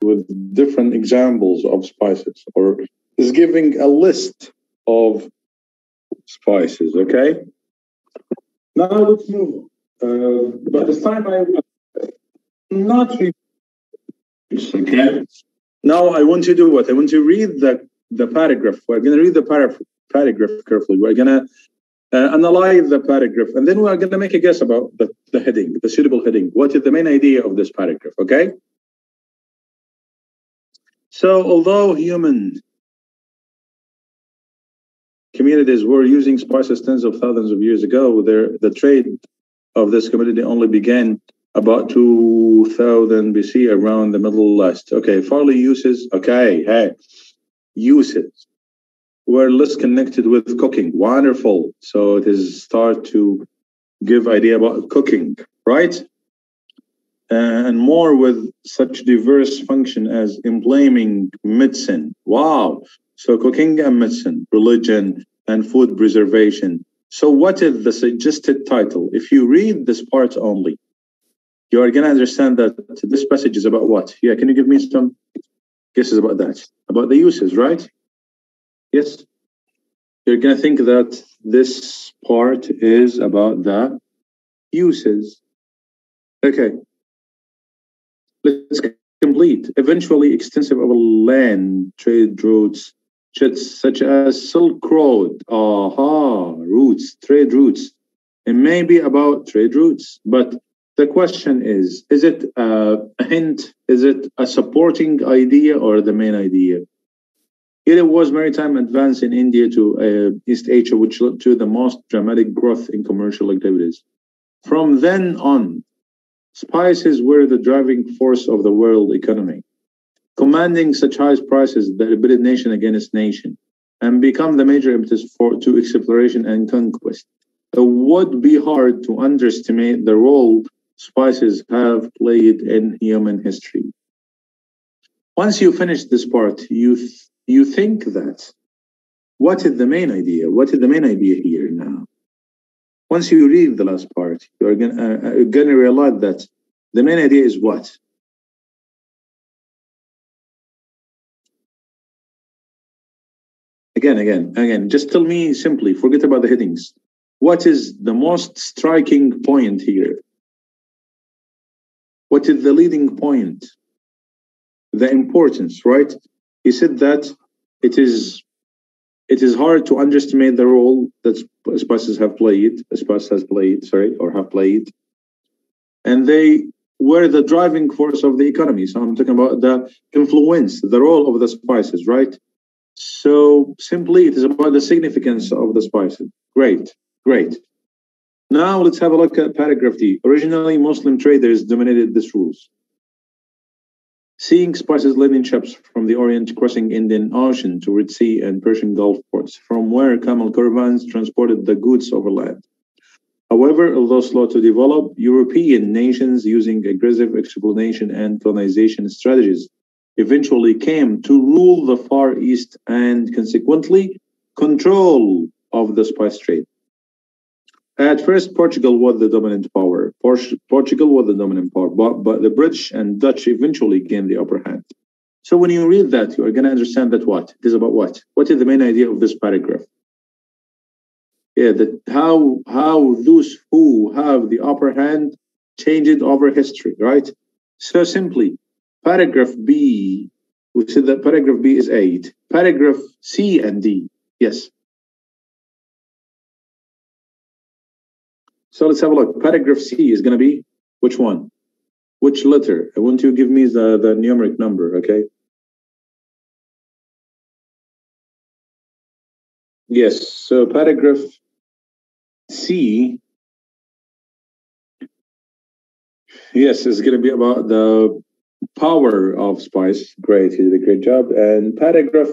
with different examples of spices, or is giving a list of spices, okay? Now let's move on. But this time I will not read this, okay? Now I want to do what? I want to read the paragraph. We're going to read the paragraph carefully. We're going to analyze the paragraph, and then we're going to make a guess about the heading, the suitable heading. What is the main idea of this paragraph, okay? So although human communities were using spices tens of thousands of years ago, the trade of this commodity only began about 2000 BC around the Middle East. Okay, farley uses, okay, hey, uses were less connected with cooking. Wonderful. So it is start to give idea about cooking, right? And more with such diverse function as inflaming medicine. Wow. So cooking and medicine, religion and food preservation. So what is the suggested title? If you read this part only, you are going to understand that this passage is about what? Yeah, can you give me some guesses about that? About the uses, right? Yes. You're going to think that this part is about the uses. Okay. Let's complete. Eventually, extensive over land trade routes, such as Silk Road, routes, trade routes, and maybe about trade routes. But the question is it a hint? Is it a supporting idea or the main idea? It was maritime advance in India to East Asia, which led to the most dramatic growth in commercial activities. From then on, spices were the driving force of the world economy, commanding such high prices that it pitted nation against nation and become the major impetus to exploration and conquest. It would be hard to underestimate the role spices have played in human history. Once you finish this part, you think that what is the main idea? What is the main idea here now? Once you read the last part, you're gonna realize that the main idea is what? Again, just tell me simply, forget about the headings. What is the most striking point here? What is the leading point? The importance, right? He said that it is hard to underestimate the role that spices have played, and they were the driving force of the economy. So I'm talking about the influence, the role of the spices, right? So simply, it is about the significance of the spices. Great. Now let's have a look at paragraph D. Originally, Muslim traders dominated these rules. Seeing spices leading ships from the Orient crossing Indian Ocean to Red Sea and Persian Gulf ports, from where camel caravans transported the goods overland. However, although slow to develop, European nations using aggressive exploitation and colonization strategies eventually came to rule the Far East and consequently control of the spice trade. At first, Portugal was the dominant power. But the British and Dutch eventually gained the upper hand. So when you read that, you are going to understand that what? It is about what? What is the main idea of this paragraph? Yeah, that how those who have the upper hand changed over history, right? So simply, paragraph B, we said that paragraph B is 8. Paragraph C and D, yes. So let's have a look. Paragraph C is going to be which one? Which letter? I want you to give me the numeric number, okay? Yes, so paragraph C, yes, is going to be about the power of spice. Great, you did a great job. And paragraph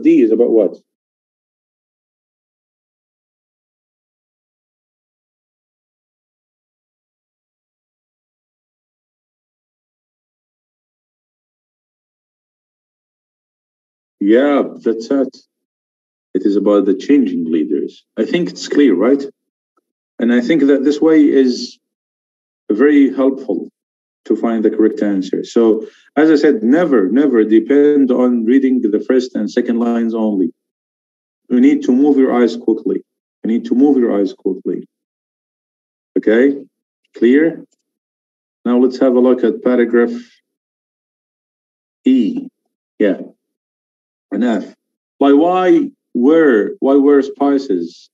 D is about what? Yeah, that's it. It is about the changing leaders. I think it's clear, right? And I think that this way is very helpful to find the correct answer. So, as I said, never depend on reading the first and second lines only. You need to move your eyes quickly. You need to move your eyes quickly. Okay? Clear? Now let's have a look at paragraph E. Yeah, and F. Why were spices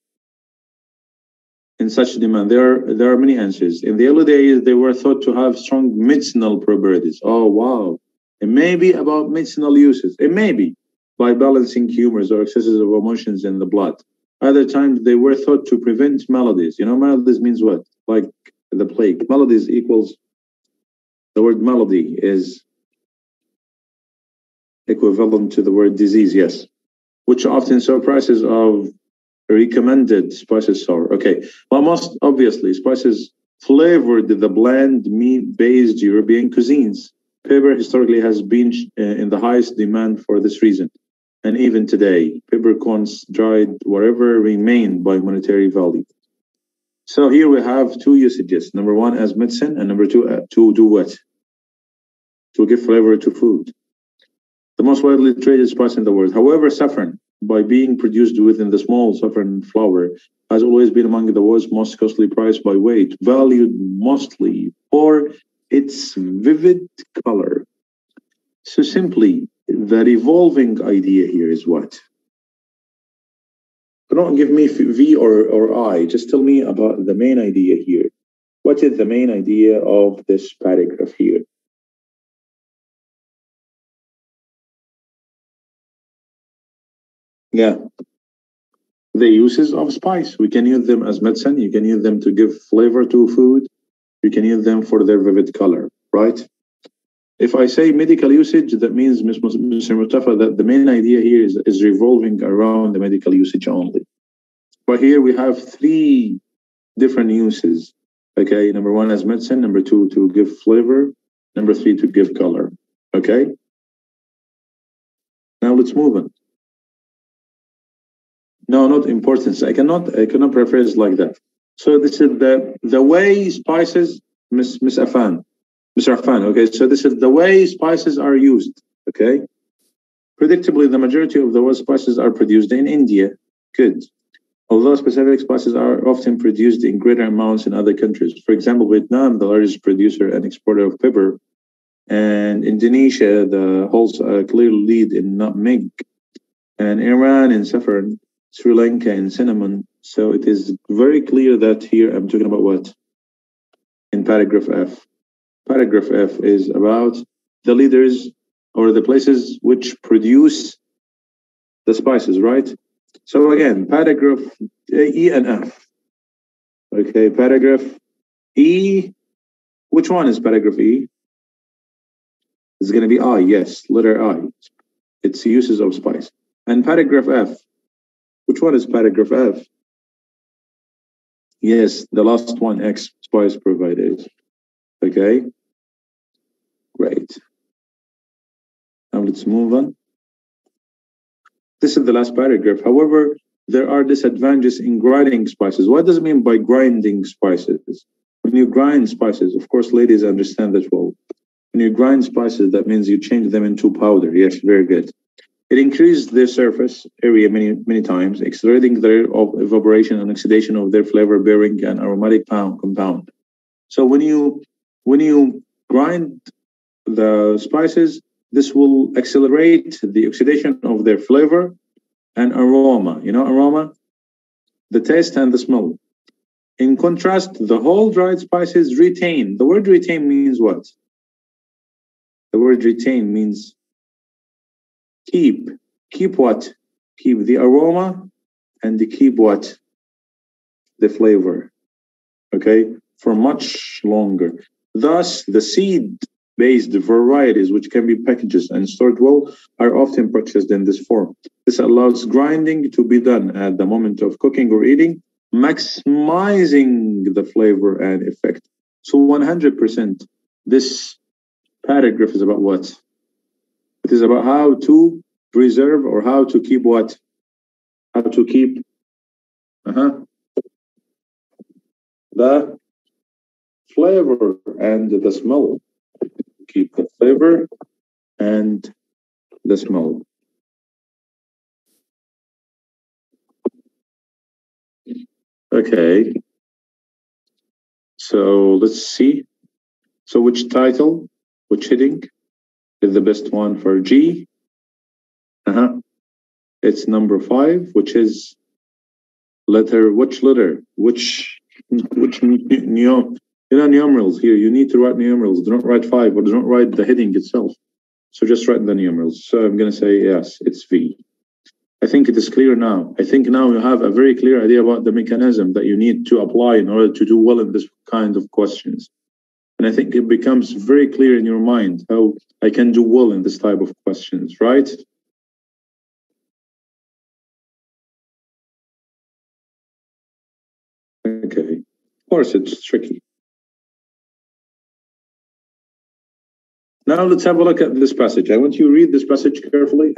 in such demand? There are many answers. In the early days, they were thought to have strong medicinal properties. Oh wow. It may be about medicinal uses. It may be by balancing humors or excesses of emotions in the blood. Other times they were thought to prevent maladies. You know, maladies means what? Like the plague. Maladies equals the word malady is equivalent to the word disease, yes. Which often saw prices of recommended spices sour. Okay, well, most obviously, spices flavored the bland meat-based European cuisines. Pepper historically has been in the highest demand for this reason. And even today, peppercorns dried wherever remain by monetary value. So here we have two usages. Number one as medicine, and number two to do what? To give flavor to food. The most widely traded spice in the world. However, saffron, by being produced within the small saffron flower, has always been among the world's most costly price by weight, valued mostly for its vivid color. So simply, the revolving idea here is what? Don't give me V or I, just tell me about the main idea here. What is the main idea of this paragraph here? Yeah, the uses of spice. We can use them as medicine. You can use them to give flavor to food. You can use them for their vivid color, right? If I say medical usage, that means, Mr. Mustafa, that the main idea here is revolving around the medical usage only. But here we have three different uses. Okay, number one as medicine, number two to give flavor, number three to give color. Okay. Now let's move on. No, not importance. I cannot preface like that. So this is the way spices, Miss Afan, Mr. Afan. Okay, so this is the way spices are used. Okay, predictably, the majority of the world's spices are produced in India. Good. Although specific spices are often produced in greater amounts in other countries. For example, Vietnam, the largest producer and exporter of pepper, and Indonesia, holds a clear lead in nutmeg, and Iran in saffron, Sri Lanka in cinnamon. So it is very clear that here I'm talking about what? In paragraph F. Paragraph F is about the leaders or the places which produce the spices, right? So again, paragraph E and F. Okay, paragraph E. Which one is paragraph E? It's going to be I, yes, letter I. It's uses of spice. And paragraph F. Which one is paragraph F? Yes, the last one, X, spice providers. Okay, great. Now let's move on. This is the last paragraph. However, there are disadvantages in grinding spices. What does it mean by grinding spices? When you grind spices, of course, ladies understand that well. When you grind spices, that means you change them into powder. Yes, very good. It increases their surface area many times, accelerating their evaporation and oxidation of their flavor-bearing and aromatic compound. So when you grind the spices, this will accelerate the oxidation of their flavor and aroma. You know aroma? The taste and the smell. In contrast, the whole dried spices retain. The word retain means what? The word retain means keep. Keep what? Keep the aroma and keep what? The flavor. Okay? For much longer. Thus, the seed-based varieties, which can be packaged and stored well, are often purchased in this form. This allows grinding to be done at the moment of cooking or eating, maximizing the flavor and effect. So 100%, this paragraph is about what? It is about how to preserve or how to keep what? How to keep the flavor and the smell. Keep the flavor and the smell. Okay. So let's see. So which title, which heading is the best one for G? It's number 5, which is letter. Which letter? Which numerals here? You need to write numerals. Do not write 5 or do not write the heading itself. So just write the numerals. So I'm gonna say yes, it's V. I think it is clear now. I think now you have a very clear idea about the mechanism that you need to apply in order to do well in this kind of questions. And I think it becomes very clear in your mind how I can do well in this type of questions, right? Okay. Of course, it's tricky. Now let's have a look at this passage. I want you to read this passage carefully,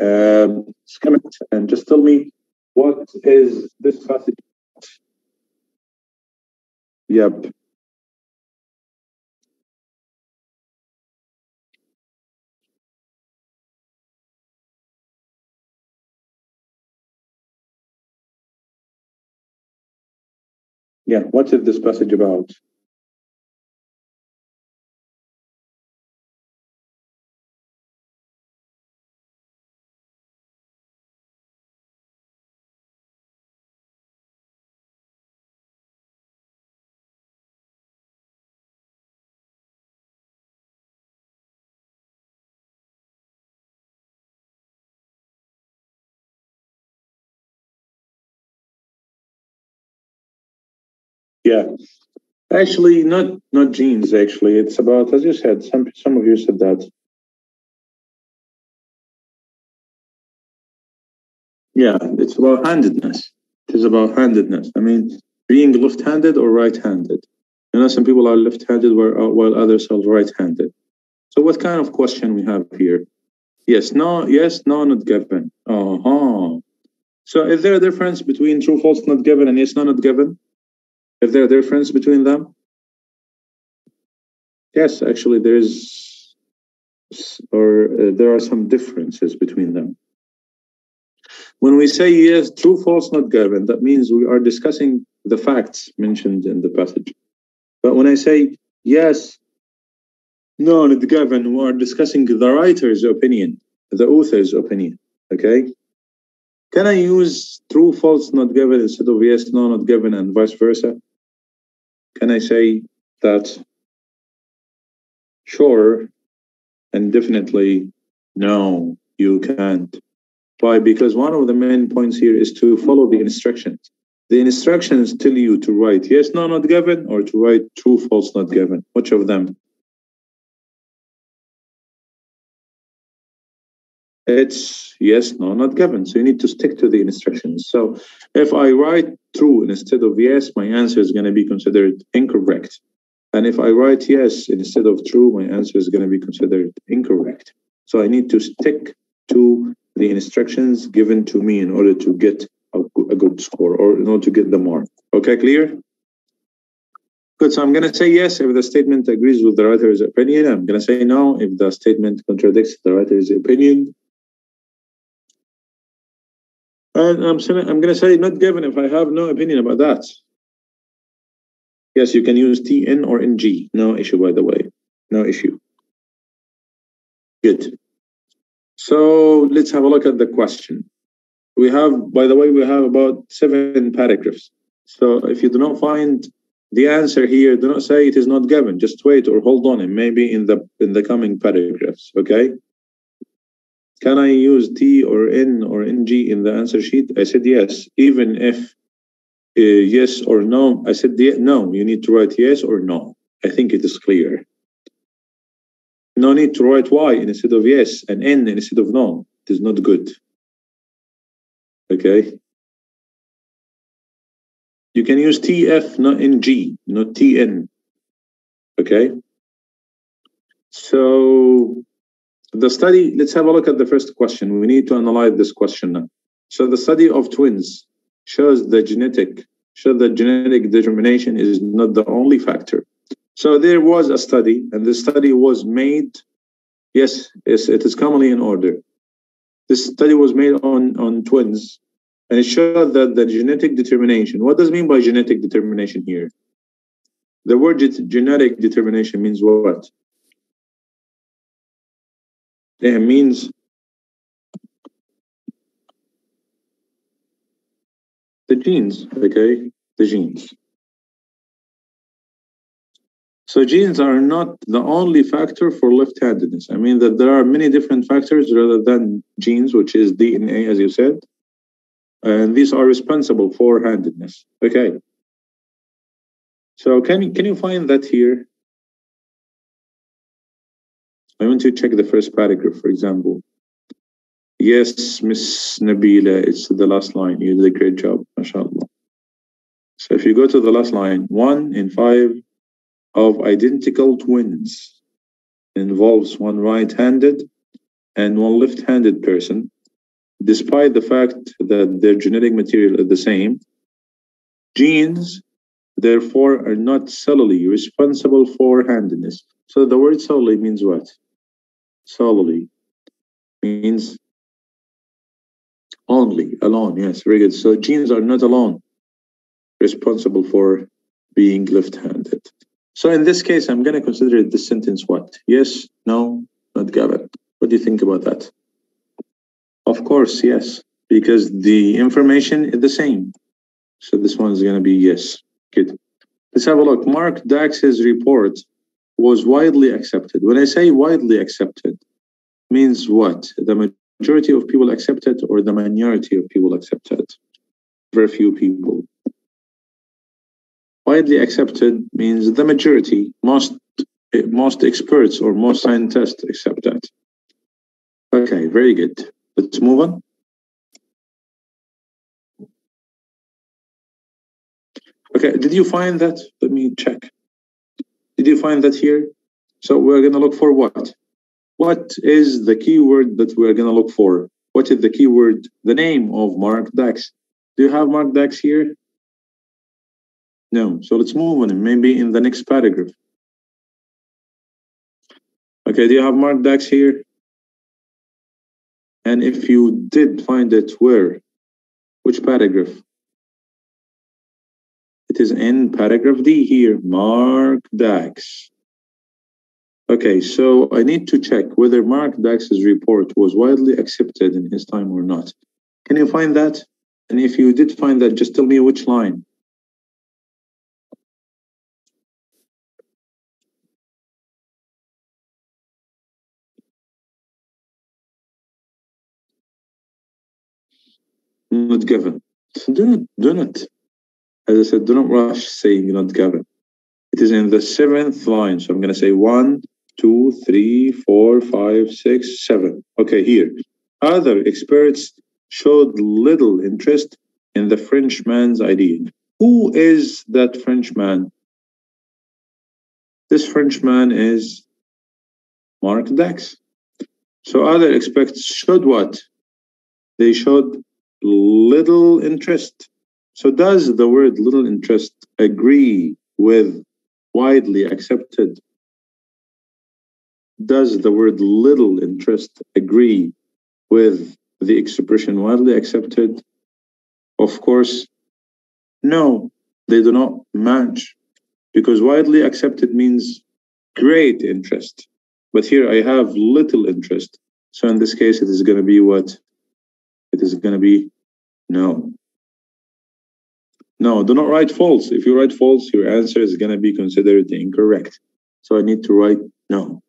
skim it, and just tell me what is this passage. Yep. Yeah, what is this passage about? Yeah, actually, not genes. Actually, it's about, as you said. Some of you said that. Yeah, it's about handedness. It is about handedness. I mean, being left-handed or right-handed. You know, some people are left-handed while others are right-handed. So, what kind of question we have here? Yes, no, not given. So, is there a difference between true, false, not given, and yes, no, not given? Is there a difference between them? Yes, actually, there are some differences between them. When we say yes, true, false, not given, that means we are discussing the facts mentioned in the passage. But when I say yes, no, not given, we are discussing the writer's opinion, the author's opinion. Okay? Can I use true, false, not given instead of yes, no, not given, and vice versa? Can I say that sure and definitely no, you can't? Why? Because one of the main points here is to follow the instructions. The instructions tell you to write yes, no, not given, or to write true, false, not given. Which of them? It's yes, no, not given. So you need to stick to the instructions. So if I write true instead of yes, my answer is going to be considered incorrect. And if I write yes instead of true, my answer is going to be considered incorrect. So I need to stick to the instructions given to me in order to get a good score or in order to get the mark. Okay, clear? Good. So I'm going to say yes if the statement agrees with the writer's opinion. I'm going to say no if the statement contradicts the writer's opinion. And I'm going to say not given if I have no opinion about that. Yes, you can use TN or NG. No issue, by the way. No issue. Good. So let's have a look at the question. We have, by the way, we have about 7 paragraphs. So if you do not find the answer here, do not say it is not given. Just wait or hold on, and maybe in the coming paragraphs. Okay. Can I use T or N or NG in the answer sheet? I said yes, even if yes or no. I said no, you need to write yes or no. I think it is clear. No need to write Y instead of yes and N instead of no. It is not good. Okay. You can use TF, not NG, not TN. Okay. So The study, let's have a look at the first question. We need to analyze this question now. So the study of twins shows that genetic determination is not the only factor. So there was a study, and the study was made, yes, it is commonly in order. This study was made on twins, and it showed that the genetic determination, what does it mean by genetic determination here? The word genetic determination means what? It means the genes, okay? The genes. So genes are not the only factor for left-handedness. I mean that there are many different factors rather than genes, which is DNA, as you said. And these are responsible for handedness. Okay. So can you find that here? I want to check the first paragraph, for example. Yes, Miss Nabila, it's the last line. You did a great job, mashallah. So if you go to the last line, 1 in 5 of identical twins involves one right-handed and one left-handed person, despite the fact that their genetic material is the same. Genes, therefore, are not solely responsible for handedness. So the word solely means what? Solely means only, alone. Yes, very good. So genes are not alone responsible for being left-handed. So in this case, I'm going to consider this sentence what? Yes, no, not given. What do you think about that? Of course, yes, because the information is the same. So this one is going to be yes. Good. Let's have a look. Mark Dax's report was widely accepted. When I say widely accepted, means what? The majority of people accept it or the minority of people accept it? Very few people. Widely accepted means the majority, most experts or most scientists accept that. Okay, very good. Let's move on. Okay, did you find that? Let me check. Did you find that here? So we're going to look for what? What is the keyword that we're going to look for? What is the keyword? The name of Mark Dax. Do you have Mark Dax here? No. So let's move on. Maybe in the next paragraph. Okay, do you have Mark Dax here? And if you did find it, where? Which paragraph? It is in paragraph D here, Mark Dax. Okay, so I need to check whether Mark Dax's report was widely accepted in his time or not. Can you find that? And if you did find that, just tell me which line. Not given. So do not, as I said, do not rush saying not given. It is in the 7th line. So I'm going to say 1, 2, 3, 4, 5, 6, 7. Okay, here. Other experts showed little interest in the Frenchman's idea. Who is that Frenchman? This Frenchman is Mark Dax. So other experts showed what? They showed little interest. So does the word little interest agree with widely accepted? Does the word little interest agree with the expression widely accepted? Of course, no, they do not match, because widely accepted means great interest. But here I have little interest. So in this case, it is going to be what? It is going to be no. No, do not write false. If you write false, your answer is going to be considered incorrect. So I need to write no.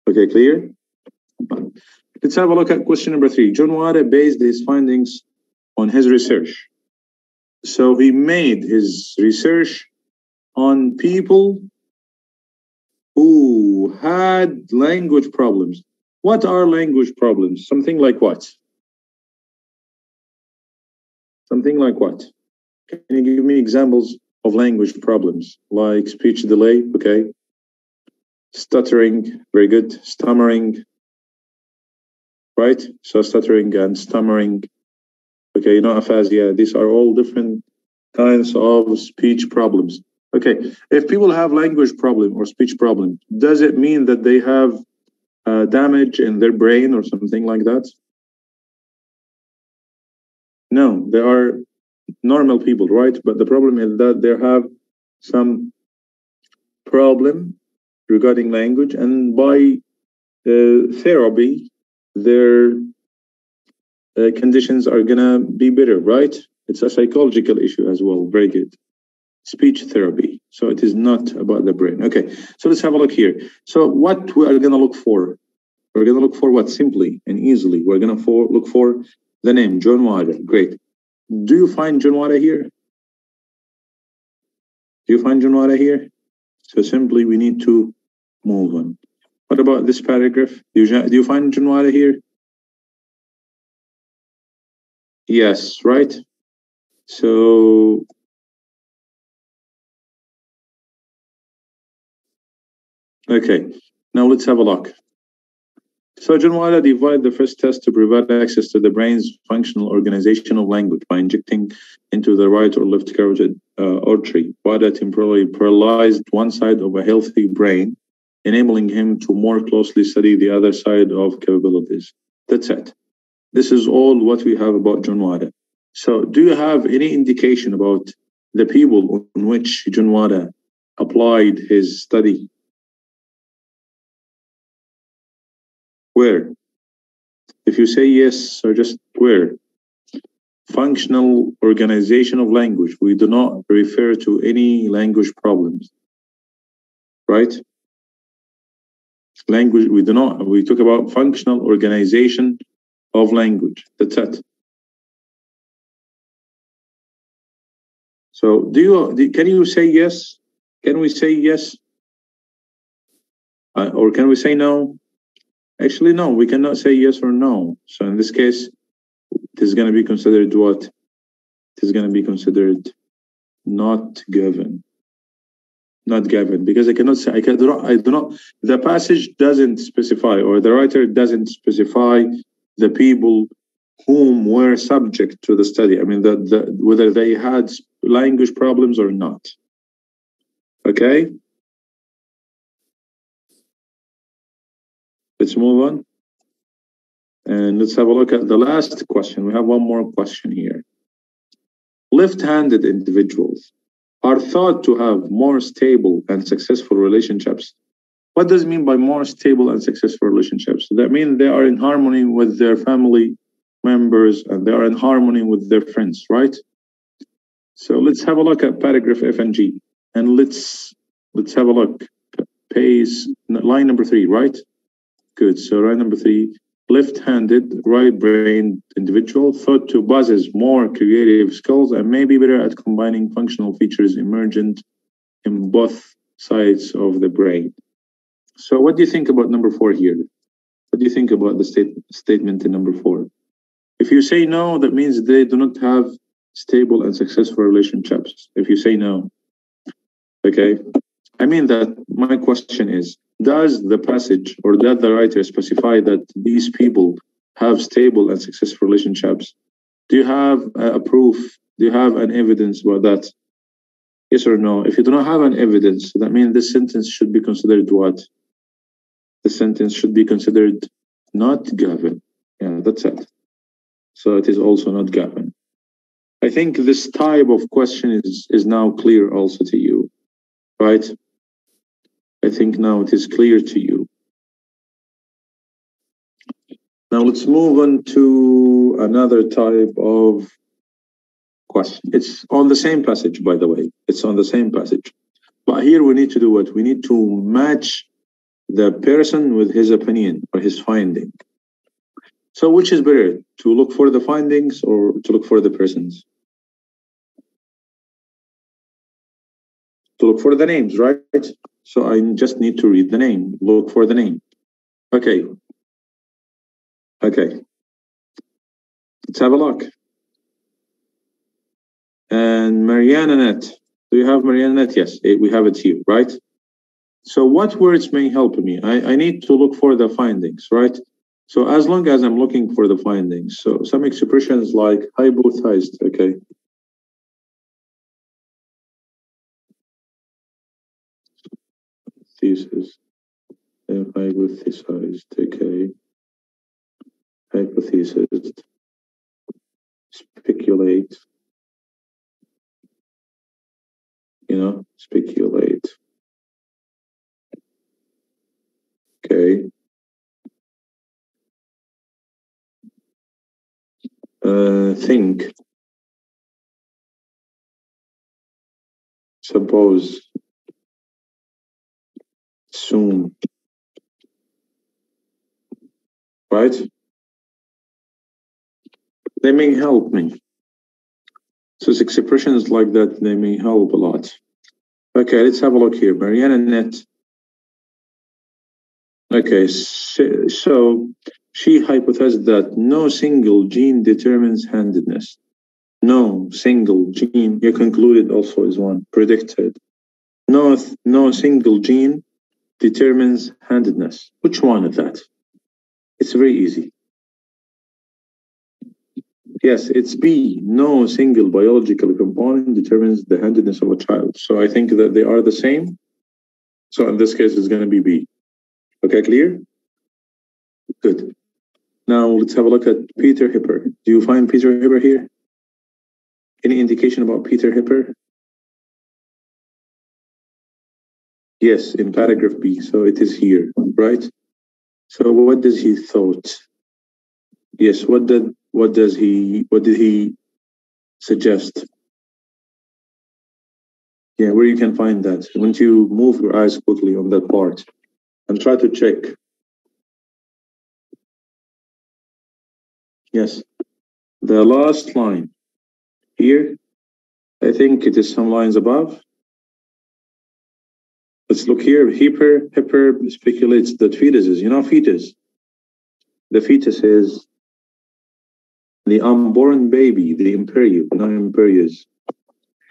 Okay, clear? Let's have a look at question number 3. John Wada based his findings on his research. So he made his research on people who had language problems. What are language problems? Something like what? Something like what? Can you give me examples of language problems? Like speech delay, okay. Stuttering, very good. Stammering, right? So stuttering and stammering. Okay, aphasia. These are all different kinds of speech problems. Okay, if people have language problem or speech problem, does it mean that they have damage in their brain or something like that? No, they are normal people, right? But the problem is that they have some problem regarding language, and by therapy, their conditions are gonna be better, right? It's a psychological issue as well. Very good. Speech therapy. So it is not about the brain. Okay, so let's have a look here. So what we are gonna look for? We're gonna look for what? Simply and easily. We're gonna look for the name, John Wada. Great. Do you find John Wada here? Do you find John Wada here? So simply we need to move on. What about this paragraph? Do you find John Wada here? Yes, right? So okay, now let's have a look. So John Wada devised the first test to provide access to the brain's functional organization of language by injecting into the right or left carotid artery. Wada temporarily paralyzed one side of a healthy brain, enabling him to more closely study the other side of capabilities. That's it. This is all what we have about John Wada. So do you have any indication about the people on which John Wada applied his study? Where? If you say yes, or just where? Functional organization of language. We do not refer to any language problems, right? Language, we do not. We talk about functional organization of language. That's it. So can you say yes? Can we say yes? Or can we say no? Actually, no, we cannot say yes or no. So in this case, it is going to be considered what? It is going to be considered not given. Not given, because I cannot say, I do not, the passage doesn't specify, or the writer doesn't specify the people whom were subject to the study. I mean, whether they had language problems or not. Okay? Let's move on. And let's have a look at the last question. We have one more question here. Left-handed individuals are thought to have more stable and successful relationships. What does it mean by more stable and successful relationships? That means they are in harmony with their family members and they are in harmony with their friends, right? So let's have a look at paragraph F and G, and let's have a look. Line number 3, right? Good. So line number 3. Left-handed, right-brained individual thought to possess more creative skills and may be better at combining functional features emergent in both sides of the brain. So what do you think about number 4 here? What do you think about the statement in number 4? If you say no, that means they do not have stable and successful relationships. If you say no, okay? I mean that my question is, does the passage or does the writer specify that these people have stable and successful relationships? Do you have a proof? Do you have an evidence about that? Yes or no? If you do not have an evidence, that means this sentence should be considered what? The sentence should be considered not given. Yeah, that's it. So it is also not given. I think this type of question is now clear also to you, right? I think now it is clear to you. Now let's move on to another type of question. It's on the same passage, by the way. It's on the same passage. But here we need to do what? We need to match the person with his opinion or his finding. So which is better, to look for the findings or to look for the persons? To look for the names, right? So I just need to read the name, look for the name. Okay. Okay. Let's have a look. And Marianne Annette. Do you have Marianne Annette? Yes, we have it here, right? So what words may help me? I need to look for the findings, right? So as long as I'm looking for the findings, so some expressions like hypothesized, okay. Thesis, hypothesized, okay. Hypothesis, speculate, speculate, okay. Think, suppose, soon, right? They may help me. So expressions like that, they may help a lot. Okay, let's have a look here. Mariana Net. Okay, so she hypothesized that no single gene determines handedness. No single gene, you concluded also is one, predicted. No single gene determines handedness. Which one is that? It's very easy. Yes, it's B. No single biological component determines the handedness of a child. So I think that they are the same. So in this case, it's going to be B. Okay, clear? Good. Now let's have a look at Peter Hipper. Do you find Peter Hipper here? Any indication about Peter Hipper? Yes, in paragraph B. So it is here, right? So what does he thought? Yes, what did he suggest? Yeah, where you can find that. Once you move your eyes quickly on that part and try to check. Yes, the last line here, I think it is some lines above. Let's look here. Hipper speculates that fetuses, fetus. The fetus is the unborn baby, the embryo, not embryos.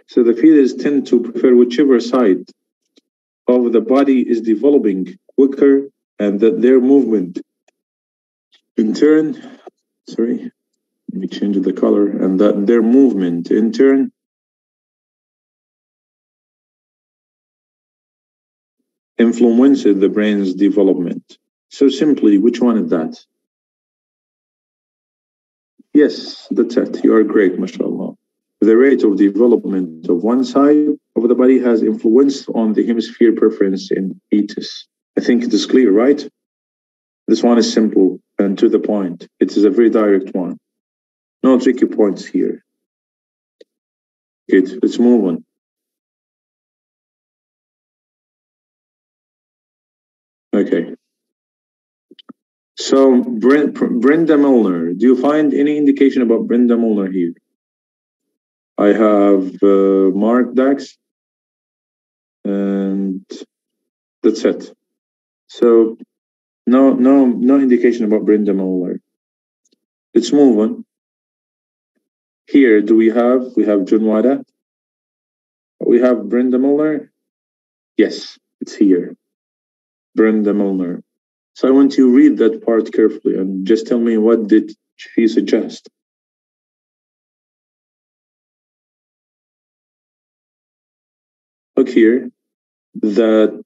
So the fetus tend to prefer whichever side of the body is developing quicker, and that their movement in turn, let me change the color, and that their movement in turn influences the brain's development. So simply, which one is that? Yes, that's it. You are great, mashallah. The rate of development of one side of the body has influence on the hemisphere preference in fetus. I think it is clear, right? This one is simple and to the point. It is a very direct one. No tricky points here. Good. Let's move on. Okay. So Brenda Milner, do you find any indication about Brenda Milner here? I have Mark Dax, and that's it. So no indication about Brenda Milner. Let's move on. Here, we have John Wada. We have Brenda Milner. Yes, it's here. Brenda Milner. So I want you to read that part carefully and just tell me, what did she suggest? Look here, that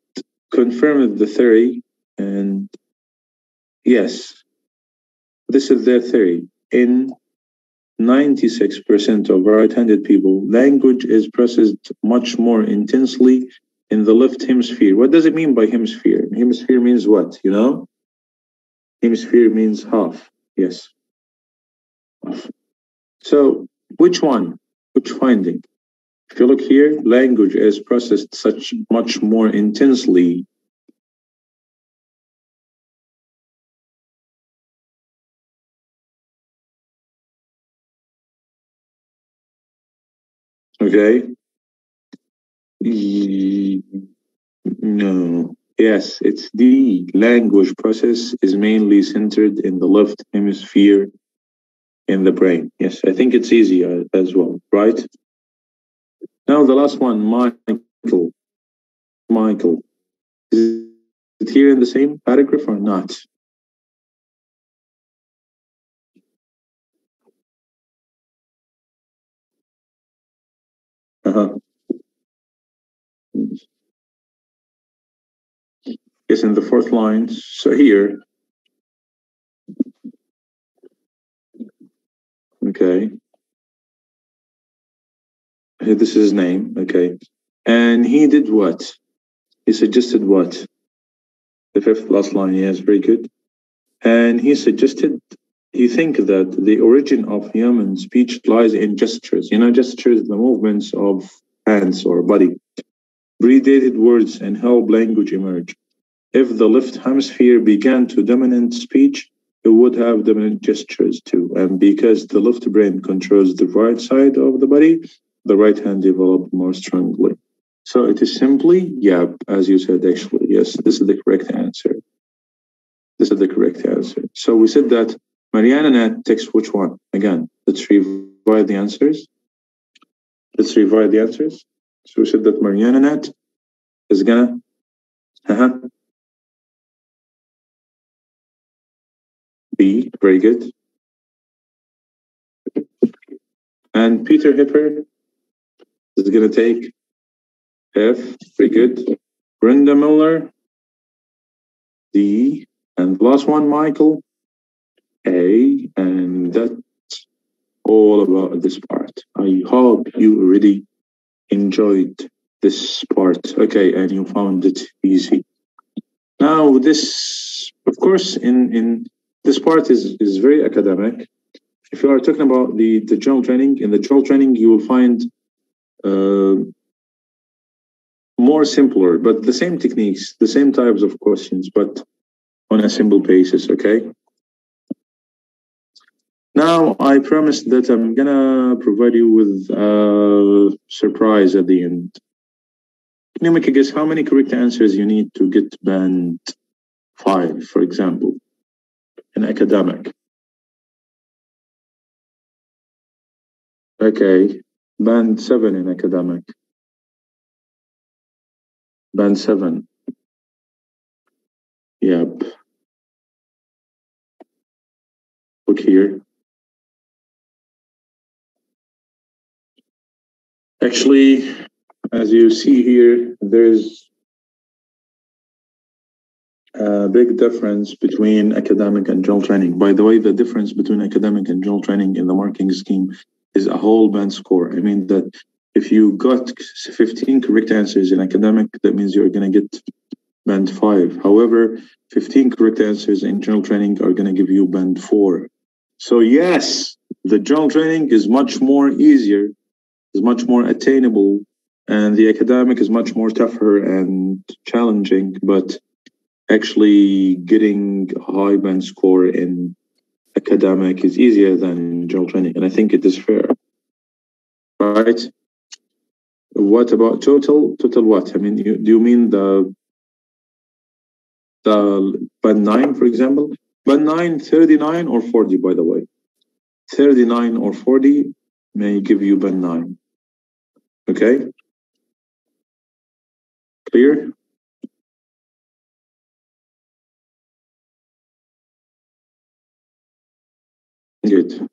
confirmed the theory, and yes, this is their theory. In 96% of right-handed people, language is processed much more intensely in the left hemisphere. What does it mean by hemisphere? Hemisphere means what, Hemisphere means half, yes. Half. So which one? Which finding? If you look here, language is processed much more intensely. Okay. No. Yes, it's the language process is mainly centered in the left hemisphere in the brain. Yes, I think it's easy as well, right? Now the last one, Michael. Michael. Is it here in the same paragraph or not? Uh-huh. Yes, in the fourth line. So here, okay. This is his name, okay. And he did what? He suggested what? The fifth last line, yes, very good. And he suggested he think that the origin of human speech lies in gestures. You know, gestures, the movements of hands or body, predated words and how language emerged. If the left hemisphere began to dominate speech, it would have dominant gestures too. And because the left brain controls the right side of the body, the right hand developed more strongly. So it is simply, yeah, as you said, actually, yes, this is the correct answer. This is the correct answer. So we said that Mariana Nat takes which one? Again, let's revise the answers. Let's revise the answers. So we said that Mariana Nat is gonna, B, very good. And Peter Hipper is gonna take F, very good. Brenda Miller, D, and the last one, Michael, A, and that's all about this part. I hope you already enjoyed this part. Okay, and you found it easy. Now, this, of course, in this part is very academic. If you are talking about the general training, in the general training, you will find more simpler, but the same techniques, the same types of questions, but on a simple basis, okay? Now, I promised that I'm gonna provide you with a surprise at the end. Can you make a guess how many correct answers you need to get band 5, for example, in academic? Okay, band 7 in academic. Band 7. Yep. Look here. Actually, as you see here, there's a big difference between academic and general training. By the way, the difference between academic and general training in the marking scheme is a whole band score. I mean that if you got 15 correct answers in academic, that means you're going to get band 5. However, 15 correct answers in general training are going to give you band 4. So yes, the general training is much more easier, is much more attainable, and the academic is much more tougher and challenging, but actually getting a high band score in academic is easier than in general training, and I think it is fair, right? What about total? Total what? I mean, do you mean the band 9, for example? Band 9, 39 or 40, by the way. 39 or 40 may give you band 9. Okay? Clear? Good.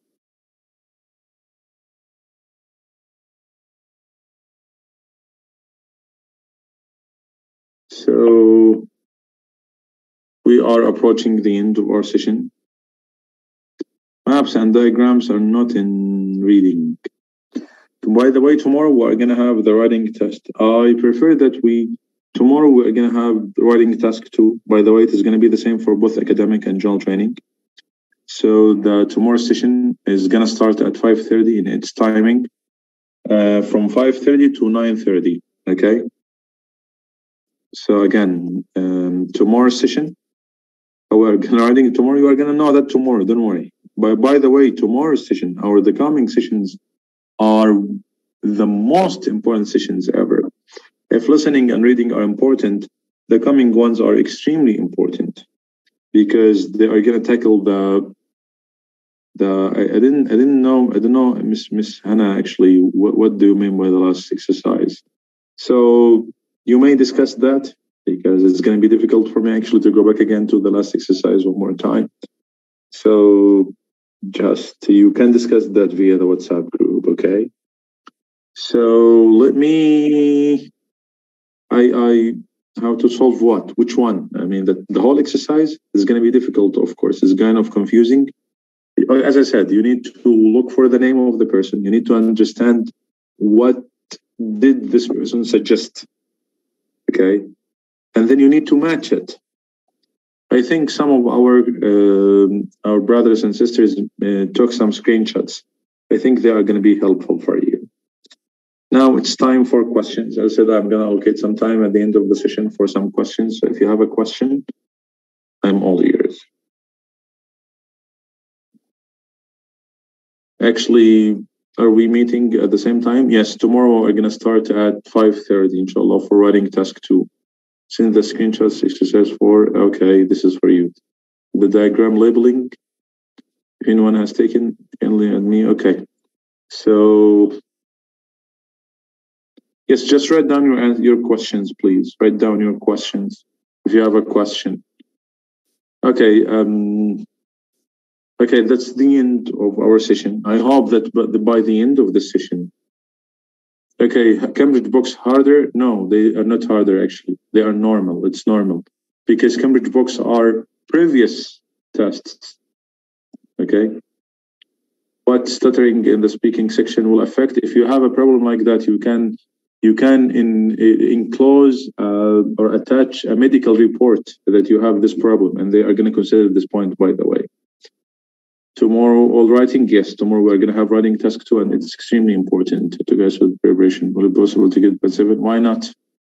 So we are approaching the end of our session. Maps and diagrams are not in reading. By the way, tomorrow we're gonna have the writing test. I prefer that tomorrow we're gonna have the writing task too. By the way, it is gonna be the same for both academic and general training. So the tomorrow session is gonna start at 5:30 in its timing, from 5:30 to 9:30. Okay. So again, tomorrow session, we're gonna tomorrow. You are gonna know that tomorrow. Don't worry. By the way, tomorrow's session or the coming sessions are the most important sessions ever. If listening and reading are important, the coming ones are extremely important because they are going to tackle I don't know, Miss Hannah, actually, what do you mean by the last exercise? So you may discuss that because it's going to be difficult for me actually to go back again to the last exercise one more time. So just you can discuss that via the WhatsApp group, okay? So let me, I, how to solve what? Which one? I mean, the whole exercise is going to be difficult, of course. It's kind of confusing. As I said, you need to look for the name of the person. You need to understand what did this person suggest, okay? And then you need to match it. I think some of our brothers and sisters took some screenshots. I think they are going to be helpful for you. Now it's time for questions. As I said, I'm going to allocate some time at the end of the session for some questions. So if you have a question, I'm all ears. Actually, are we meeting at the same time? Yes, tomorrow we're going to start at 5:30, inshallah, for writing task 2. Since the screenshots exercise 4, okay, this is for you. The diagram labeling, if anyone has taken, kindly add me. Okay. So, yes, just write down your questions, please. Write down your questions if you have a question. Okay. Okay, that's the end of our session. I hope that by the end of the session. Okay, Cambridge books harder? No, they are not harder actually. They are normal. It's normal because Cambridge books are previous tests. Okay. What stuttering in the speaking section will affect? If you have a problem like that, you can enclose or attach a medical report that you have this problem, and they are going to consider this point, by the way. Tomorrow, all writing? Yes, tomorrow we're going to have writing task 2, and it's extremely important to guys with preparation. Will it be possible to get by 7? Why not?